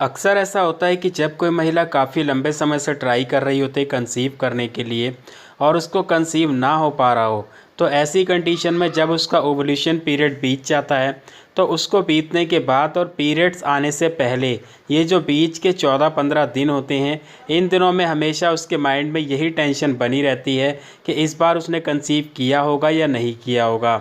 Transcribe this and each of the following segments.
अक्सर ऐसा होता है कि जब कोई महिला काफ़ी लंबे समय से ट्राई कर रही होती है कंसीव करने के लिए और उसको कंसीव ना हो पा रहा हो, तो ऐसी कंडीशन में जब उसका ओवुलेशन पीरियड बीत जाता है तो उसको बीतने के बाद और पीरियड्स आने से पहले ये जो बीच के 14-15 दिन होते हैं, इन दिनों में हमेशा उसके माइंड में यही टेंशन बनी रहती है कि इस बार उसने कंसीव किया होगा या नहीं किया होगा।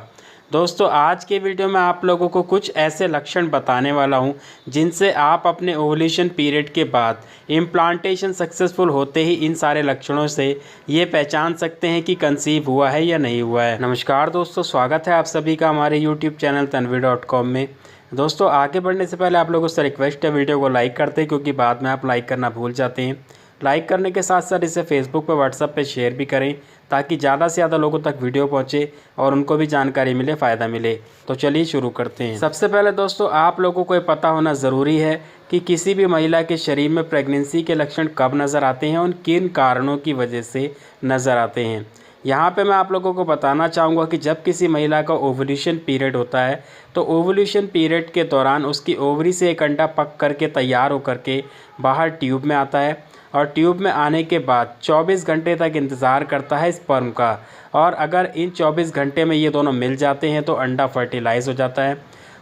दोस्तों, आज के वीडियो में आप लोगों को कुछ ऐसे लक्षण बताने वाला हूं जिनसे आप अपने ओवुलेशन पीरियड के बाद इम्प्लांटेशन सक्सेसफुल होते ही इन सारे लक्षणों से ये पहचान सकते हैं कि कंसीव हुआ है या नहीं हुआ है। नमस्कार दोस्तों, स्वागत है आप सभी का हमारे यूट्यूब चैनल tanvi.com में। दोस्तों, आगे बढ़ने से पहले आप लोगों से रिक्वेस्ट है, वीडियो को लाइक करते हैं क्योंकि बाद में आप लाइक करना भूल जाते हैं। लाइक करने के साथ साथ इसे फेसबुक पर व्हाट्सएप पे शेयर भी करें ताकि ज़्यादा से ज़्यादा लोगों तक वीडियो पहुंचे और उनको भी जानकारी मिले, फ़ायदा मिले। तो चलिए शुरू करते हैं। सबसे पहले दोस्तों, आप लोगों को ये पता होना ज़रूरी है कि किसी भी महिला के शरीर में प्रेगनेंसी के लक्षण कब नज़र आते हैं और किन कारणों की वजह से नज़र आते हैं। यहाँ पे मैं आप लोगों को बताना चाहूँगा कि जब किसी महिला का ओवुलेशन पीरियड होता है तो ओवुलेशन पीरियड के दौरान उसकी ओवरी से एक अंडा पक करके तैयार होकर के बाहर ट्यूब में आता है और ट्यूब में आने के बाद 24 घंटे तक इंतज़ार करता है स्पर्म का, और अगर इन 24 घंटे में ये दोनों मिल जाते हैं तो अंडा फर्टिलाइज़ हो जाता है।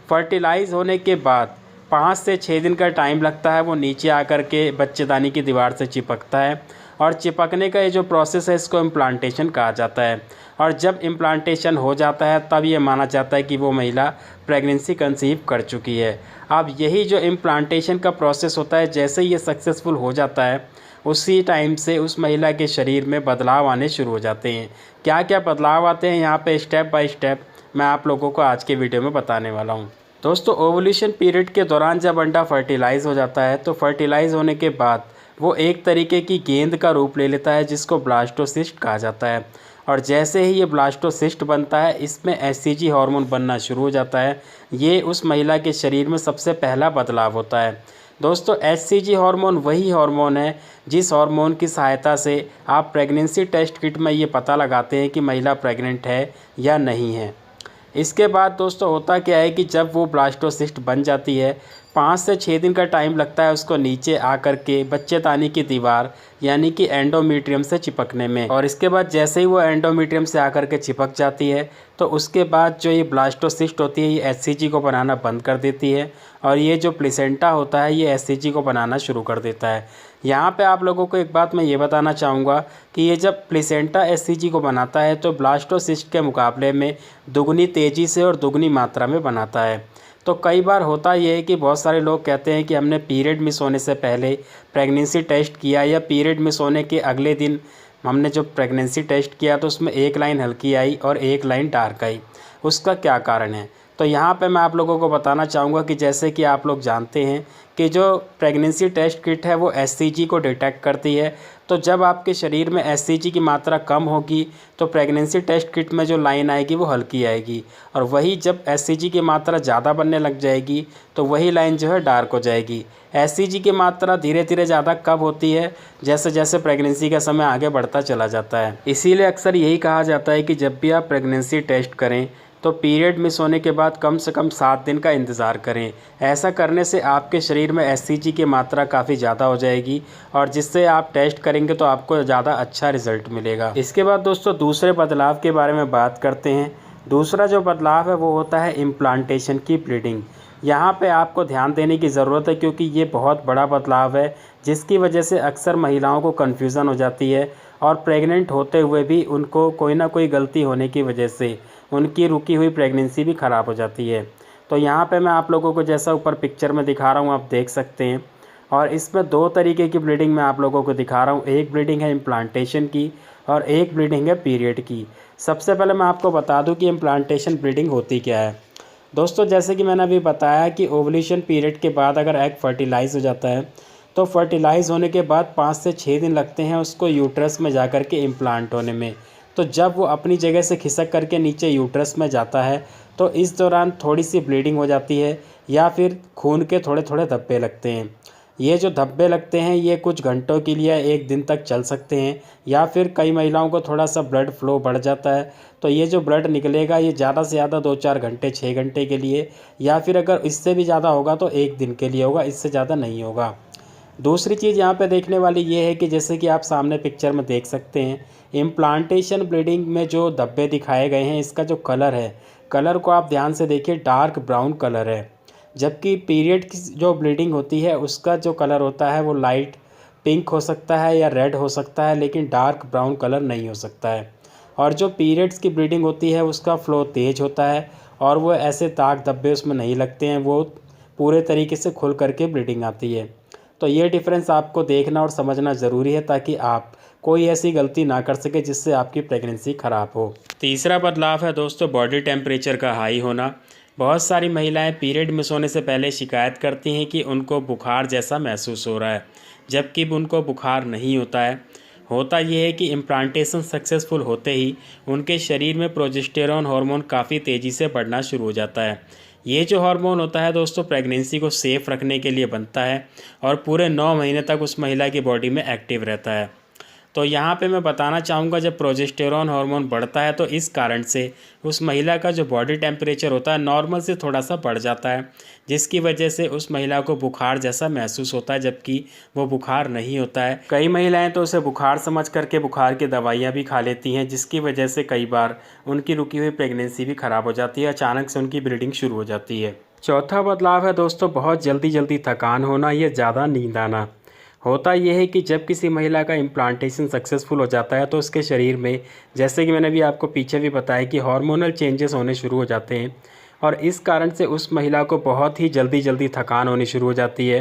फर्टिलाइज़ होने के बाद 5 से 6 दिन का टाइम लगता है, वो नीचे आकर के बच्चेदानी की दीवार से चिपकता है और चिपकने का ये जो प्रोसेस है इसको इम्प्लांटेशन कहा जाता है। और जब इम्प्लांटेशन हो जाता है तब ये माना जाता है कि वो महिला प्रेगनेंसी कंसीव कर चुकी है। अब यही जो इम्प्लांटेशन का प्रोसेस होता है, जैसे ही ये सक्सेसफुल हो जाता है उसी टाइम से उस महिला के शरीर में बदलाव आने शुरू हो जाते हैं। क्या क्या बदलाव आते हैं यहाँ पे स्टेप बाय स्टेप मैं आप लोगों को आज के वीडियो में बताने वाला हूँ। दोस्तों, ओवुलेशन पीरियड के दौरान जब अंडा फर्टिलाइज़ हो जाता है तो फर्टिलाइज़ होने के बाद वो एक तरीके की गेंद का रूप ले लेता है जिसको ब्लास्टोसिस्ट कहा जाता है। और जैसे ही ये ब्लास्टोसिस्ट बनता है इसमें एचसीजी हार्मोन बनना शुरू हो जाता है। ये उस महिला के शरीर में सबसे पहला बदलाव होता है। दोस्तों, एचसीजी हार्मोन वही हार्मोन है जिस हार्मोन की सहायता से आप प्रेगनेंसी टेस्ट किट में ये पता लगाते हैं कि महिला प्रेग्नेंट है या नहीं है। इसके बाद दोस्तों होता क्या है कि जब वो ब्लास्टोसिस्ट बन जाती है 5 से 6 दिन का टाइम लगता है उसको नीचे आकर के बच्चेदानी की दीवार यानी कि एंडोमेट्रियम से चिपकने में। और इसके बाद जैसे ही वो एंडोमेट्रियम से आकर के चिपक जाती है तो उसके बाद जो ये ब्लास्टोसिस्ट होती है ये एचसीजी को बनाना बंद कर देती है और ये जो प्लेसेंटा होता है ये एचसीजी को बनाना शुरू कर देता है। यहाँ पे आप लोगों को एक बात मैं ये बताना चाहूँगा कि ये जब प्लेसेंटा एचसीजी को बनाता है तो ब्लास्टोसिस्ट के मुकाबले में दुगनी तेज़ी से और दुगनी मात्रा में बनाता है। तो कई बार होता ये है कि बहुत सारे लोग कहते हैं कि हमने पीरियड मिस होने से पहले प्रेगनेंसी टेस्ट किया या पीरियड मिस होने के अगले दिन हमने जो प्रेगनेंसी टेस्ट किया तो उसमें एक लाइन हल्की आई और एक लाइन डार्क आई, उसका क्या कारण है। तो यहाँ पे मैं आप लोगों को बताना चाहूँगा कि जैसे कि आप लोग जानते हैं कि जो प्रेगनेंसी टेस्ट किट है वो एचसीजी को डिटेक्ट करती है। तो जब आपके शरीर में एचसीजी की मात्रा कम होगी तो प्रेगनेंसी टेस्ट किट में जो लाइन आएगी वो हल्की आएगी, और वही जब एचसीजी की मात्रा ज़्यादा बनने लग जाएगी तो वही लाइन जो है डार्क हो जाएगी। एचसीजी की मात्रा धीरे धीरे ज़्यादा कब होती है, जैसे जैसे प्रेगनेंसी का समय आगे बढ़ता चला जाता है। इसीलिए अक्सर यही कहा जाता है कि जब भी आप प्रेगनेंसी टेस्ट करें तो पीरियड मिस होने के बाद कम से कम 7 दिन का इंतज़ार करें। ऐसा करने से आपके शरीर में एचसीजी की मात्रा काफ़ी ज़्यादा हो जाएगी और जिससे आप टेस्ट करेंगे तो आपको ज़्यादा अच्छा रिज़ल्ट मिलेगा। इसके बाद दोस्तों दूसरे बदलाव के बारे में बात करते हैं। दूसरा जो बदलाव है वो होता है इम्प्लांटेशन की ब्लीडिंग। यहाँ पे आपको ध्यान देने की ज़रूरत है क्योंकि ये बहुत बड़ा बदलाव है जिसकी वजह से अक्सर महिलाओं को कन्फ्यूज़न हो जाती है और प्रेग्नेंट होते हुए भी उनको कोई ना कोई गलती होने की वजह से उनकी रुकी हुई प्रेगनेंसी भी ख़राब हो जाती है। तो यहाँ पे मैं आप लोगों को जैसा ऊपर पिक्चर में दिखा रहा हूँ आप देख सकते हैं, और इसमें 2 तरीके की ब्लीडिंग मैं आप लोगों को दिखा रहा हूँ। एक ब्लीडिंग है इम्प्लांटेशन की और एक ब्लीडिंग है पीरियड की। सबसे पहले मैं आपको बता दूँ कि इम्प्लांटेशन ब्लीडिंग होती क्या है। दोस्तों, जैसे कि मैंने अभी बताया कि ओवुलेशन पीरियड के बाद अगर एग फर्टिलाइज़ हो जाता है तो फर्टिलाइज़ होने के बाद 5 से 6 दिन लगते हैं उसको यूट्रस में जा कर के इम्प्लांट होने में। तो जब वो अपनी जगह से खिसक करके नीचे यूट्रस में जाता है तो इस दौरान थोड़ी सी ब्लीडिंग हो जाती है या फिर खून के थोड़े थोड़े धब्बे लगते हैं। ये जो धब्बे लगते हैं ये कुछ घंटों के लिए 1 दिन तक चल सकते हैं, या फिर कई महिलाओं को थोड़ा सा ब्लड फ्लो बढ़ जाता है तो ये जो ब्लड निकलेगा ये ज़्यादा से ज़्यादा 2-4 घंटे 6 घंटे के लिए, या फिर अगर इससे भी ज़्यादा होगा तो 1 दिन के लिए होगा, इससे ज़्यादा नहीं होगा। दूसरी चीज़ यहाँ पे देखने वाली ये है कि जैसे कि आप सामने पिक्चर में देख सकते हैं, इम्प्लांटेशन ब्लीडिंग में जो धब्बे दिखाए गए हैं इसका जो कलर है, कलर को आप ध्यान से देखिए, डार्क ब्राउन कलर है। जबकि पीरियड की जो ब्लीडिंग होती है उसका जो कलर होता है वो लाइट पिंक हो सकता है या रेड हो सकता है, लेकिन डार्क ब्राउन कलर नहीं हो सकता है। और जो पीरियड्स की ब्लीडिंग होती है उसका फ़्लो तेज़ होता है और वो ऐसे दाग धब्बे उसमें नहीं लगते हैं, वो पूरे तरीके से खुल करके ब्लीडिंग आती है। तो ये डिफ़रेंस आपको देखना और समझना ज़रूरी है ताकि आप कोई ऐसी गलती ना कर सके जिससे आपकी प्रेगनेंसी ख़राब हो। तीसरा बदलाव है दोस्तों बॉडी टेम्परेचर का हाई होना। बहुत सारी महिलाएं पीरियड मिस होने से पहले शिकायत करती हैं कि उनको बुखार जैसा महसूस हो रहा है, जबकि उनको बुखार नहीं होता है। होता यह है कि इम्प्लांटेशन सक्सेसफुल होते ही उनके शरीर में प्रोजेस्टेरॉन हार्मोन काफ़ी तेज़ी से बढ़ना शुरू हो जाता है। ये जो हार्मोन होता है दोस्तों प्रेगनेंसी को सेफ़ रखने के लिए बनता है और पूरे 9 महीने तक उस महिला की बॉडी में एक्टिव रहता है। तो यहाँ पे मैं बताना चाहूँगा जब प्रोजेस्टेरॉन हार्मोन बढ़ता है तो इस कारण से उस महिला का जो बॉडी टेम्परेचर होता है नॉर्मल से थोड़ा सा बढ़ जाता है, जिसकी वजह से उस महिला को बुखार जैसा महसूस होता है, जबकि वो बुखार नहीं होता है। कई महिलाएं तो उसे बुखार समझ करके बुखार की दवाइयाँ भी खा लेती हैं, जिसकी वजह से कई बार उनकी रुकी हुई प्रेगनेंसी भी ख़राब हो जाती है, अचानक से उनकी ब्लीडिंग शुरू हो जाती है। चौथा बदलाव है दोस्तों बहुत जल्दी थकान होना या ज़्यादा नींद आना। होता यह है कि जब किसी महिला का इम्प्लांटेशन सक्सेसफुल हो जाता है तो उसके शरीर में, जैसे कि मैंने भी आपको पीछे भी बताया, कि हार्मोनल चेंजेस होने शुरू हो जाते हैं और इस कारण से उस महिला को बहुत ही जल्दी थकान होनी शुरू हो जाती है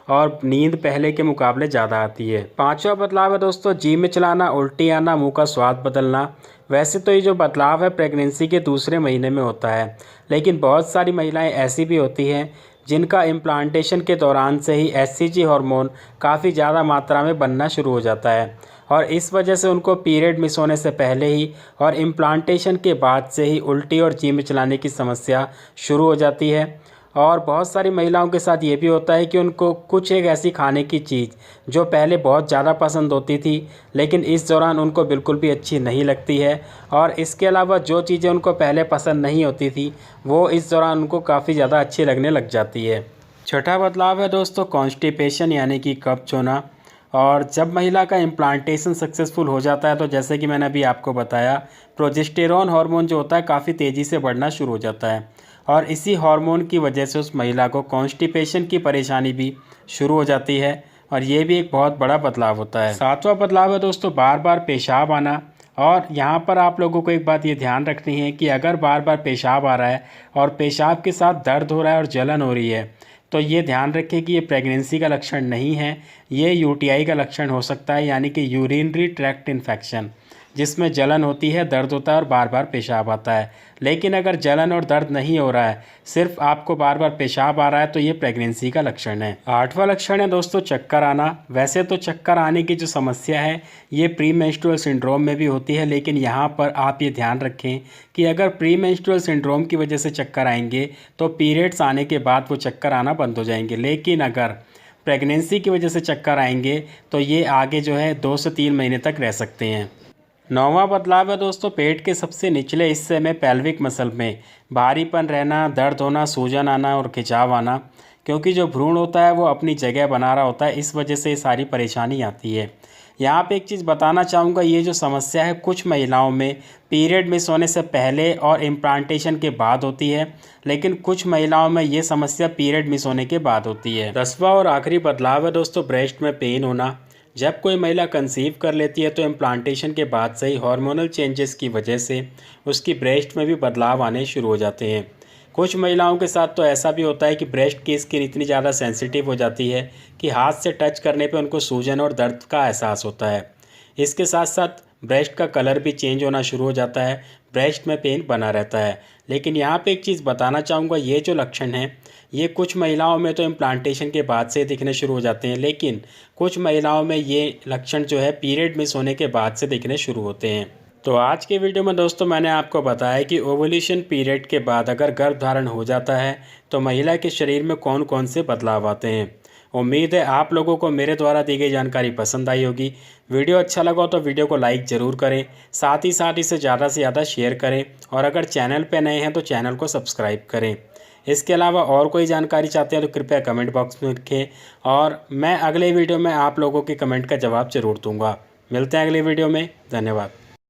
और नींद पहले के मुकाबले ज़्यादा आती है। पांचवा बदलाव है दोस्तों जी में चलाना, उल्टी आना, मुंह का स्वाद बदलना। वैसे तो ये जो बदलाव है प्रेगनेंसी के दूसरे महीने में होता है, लेकिन बहुत सारी महिलाएं ऐसी भी होती हैं जिनका इम्प्लांटेशन के दौरान से ही एचसीजी हार्मोन काफ़ी ज़्यादा मात्रा में बनना शुरू हो जाता है और इस वजह से उनको पीरियड मिस होने से पहले ही और इम्प्लांटेशन के बाद से ही उल्टी और जी में चलाने की समस्या शुरू हो जाती है। और बहुत सारी महिलाओं के साथ ये भी होता है कि उनको कुछ एक ऐसी खाने की चीज़ जो पहले बहुत ज़्यादा पसंद होती थी लेकिन इस दौरान उनको बिल्कुल भी अच्छी नहीं लगती है, और इसके अलावा जो चीज़ें उनको पहले पसंद नहीं होती थी वो इस दौरान उनको काफ़ी ज़्यादा अच्छी लगने लग जाती है। छठा बदलाव है दोस्तों कॉन्स्टिपेशन यानी कि कब्ज होना। और जब महिला का इम्प्लांटेशन सक्सेसफुल हो जाता है तो जैसे कि मैंने अभी आपको बताया, प्रोजेस्टेरॉन हार्मोन जो होता है काफ़ी तेज़ी से बढ़ना शुरू हो जाता है और इसी हार्मोन की वजह से उस महिला को कॉन्स्टिपेशन की परेशानी भी शुरू हो जाती है और ये भी एक बहुत बड़ा बदलाव होता है। सातवां बदलाव है दोस्तों बार बार पेशाब आना। और यहाँ पर आप लोगों को एक बात ये ध्यान रखनी है कि अगर बार बार पेशाब आ रहा है और पेशाब के साथ दर्द हो रहा है और जलन हो रही है तो ये ध्यान रखें कि ये प्रेगनेंसी का लक्षण नहीं है, ये यूटीआई का लक्षण हो सकता है, यानी कि यूरिनरी ट्रैक्ट इन्फेक्शन, जिसमें जलन होती है, दर्द होता है और बार बार पेशाब आता है। लेकिन अगर जलन और दर्द नहीं हो रहा है, सिर्फ आपको बार बार पेशाब आ रहा है तो ये प्रेगनेंसी का लक्षण है। आठवां लक्षण है दोस्तों चक्कर आना। वैसे तो चक्कर आने की जो समस्या है ये प्री मेंस्ट्रुअल सिंड्रोम में भी होती है, लेकिन यहाँ पर आप ये ध्यान रखें कि अगर प्री मेंस्ट्रुअल सिंड्रोम की वजह से चक्कर आएंगे तो पीरियड्स आने के बाद वो चक्कर आना बंद हो जाएंगे, लेकिन अगर प्रेगनेंसी की वजह से चक्कर आएंगे तो ये आगे जो है 2 से 3 महीने तक रह सकते हैं। नौवां बदलाव है दोस्तों पेट के सबसे निचले हिस्से में पेल्विक मसल में भारीपन रहना, दर्द होना, सूजन आना और खिंचाव आना। क्योंकि जो भ्रूण होता है वो अपनी जगह बना रहा होता है, इस वजह से ये सारी परेशानी आती है। यहाँ पे एक चीज़ बताना चाहूँगा, ये जो समस्या है कुछ महिलाओं में पीरियड मिस होने से पहले और इम्प्लांटेशन के बाद होती है, लेकिन कुछ महिलाओं में ये समस्या पीरियड मिस होने के बाद होती है। 10वां और आखिरी बदलाव है दोस्तों ब्रेस्ट में पेन होना। जब कोई महिला कंसीव कर लेती है तो इम्प्लांटेशन के बाद से ही हार्मोनल चेंजेस की वजह से उसकी ब्रेस्ट में भी बदलाव आने शुरू हो जाते हैं। कुछ महिलाओं के साथ तो ऐसा भी होता है कि ब्रेस्ट की स्किन इतनी ज़्यादा सेंसिटिव हो जाती है कि हाथ से टच करने पे उनको सूजन और दर्द का एहसास होता है। इसके साथ साथ ब्रेस्ट का कलर भी चेंज होना शुरू हो जाता है, ब्रेस्ट में पेन बना रहता है। लेकिन यहाँ पे एक चीज़ बताना चाहूँगा, ये जो लक्षण हैं ये कुछ महिलाओं में तो इम्प्लांटेशन के बाद से दिखने शुरू हो जाते हैं, लेकिन कुछ महिलाओं में ये लक्षण जो है पीरियड मिस होने के बाद से दिखने शुरू होते हैं। तो आज के वीडियो में दोस्तों मैंने आपको बताया कि ओवुलेशन पीरियड के बाद अगर गर्भ धारण हो जाता है तो महिला के शरीर में कौन कौन से बदलाव आते हैं। उम्मीद है आप लोगों को मेरे द्वारा दी गई जानकारी पसंद आई होगी। वीडियो अच्छा लगा हो तो वीडियो को लाइक ज़रूर करें, साथ ही साथ इसे ज़्यादा से ज़्यादा शेयर करें और अगर चैनल पर नए हैं तो चैनल को सब्सक्राइब करें। इसके अलावा और कोई जानकारी चाहते हैं तो कृपया कमेंट बॉक्स में लिखें और मैं अगले वीडियो में आप लोगों के कमेंट का जवाब ज़रूर दूंगा। मिलते हैं अगले वीडियो में। धन्यवाद।